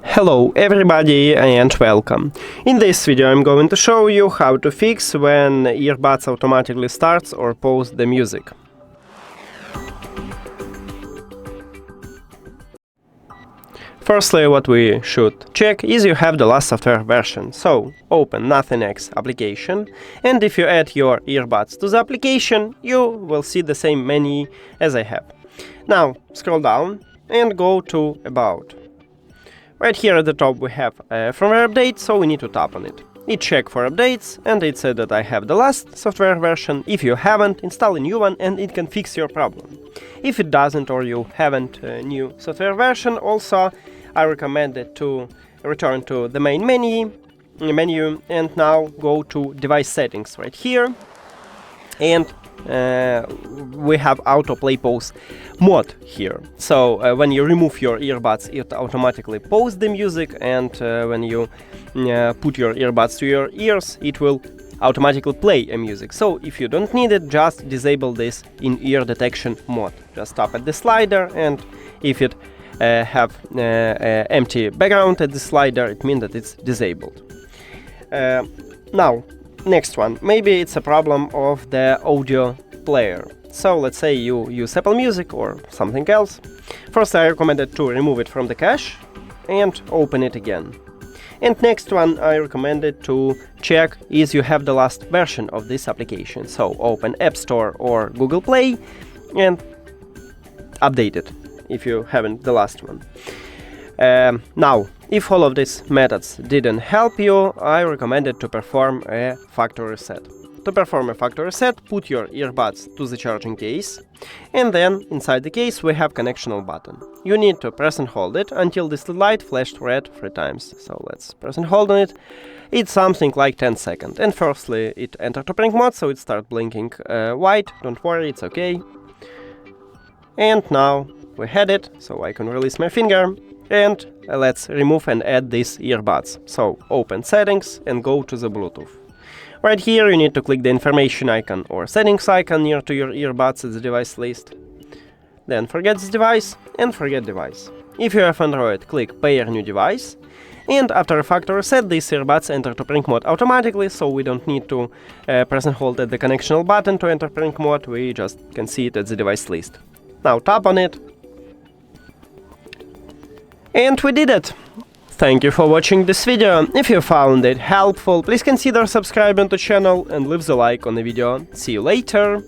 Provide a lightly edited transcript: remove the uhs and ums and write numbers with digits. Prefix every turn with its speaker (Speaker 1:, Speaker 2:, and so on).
Speaker 1: Hello everybody and welcome. In this video I'm going to show you how to fix when earbuds automatically starts or pause the music. Firstly, what we should check is you have the last software version. So open Nothing application, and if you add your earbuds to the application, you will see the same menu as I have. Now scroll down and go to About. Right here at the top we have a firmware update, so we need to tap on it. It check for updates, and it said that I have the last software version. If you haven't, install a new one and it can fix your problem. If it doesn't or you haven't a new software version, also I recommend it to return to the main menu and now go to device settings right here, and we have autoplay pause mode here. So when you remove your earbuds, it automatically pauses the music, and when you put your earbuds to your ears, it will automatically play a music. So if you don't need it, just disable this in-ear detection mode. Just tap at the slider, and if it have empty background at the slider, it means that it's disabled. Now next one, maybe it's a problem of the audio player. So let's say you use Apple Music or something else. First I recommended to remove it from the cache and open it again. And next one I recommended to check is you have the last version of this application. So open App Store or Google Play and update it if you haven't the last one. Now, if all of these methods didn't help you, I recommended to perform a factory reset. To perform a factory reset, put your earbuds to the charging case, and then inside the case we have connectional button. You need to press and hold it until this light flashed red 3 times. So let's press and hold on it. It's something like 10 seconds. And firstly it entered to prank mode, so it starts blinking white. Don't worry, it's okay. And now we had it, so I can release my finger. And let's remove and add these earbuds. So open settings and go to the Bluetooth. Right here you need to click the information icon or settings icon near to your earbuds at the device list. Then forget this device and forget device. If you have Android, click pair new device. And after a factory reset, these earbuds enter to prank mode automatically, so we don't need to press and hold at the connectional button to enter prank mode. We just can see it at the device list. Now tap on it. And we did it! Thank you for watching this video. If you found it helpful, please consider subscribing to the channel and leave the like on the video. See you later!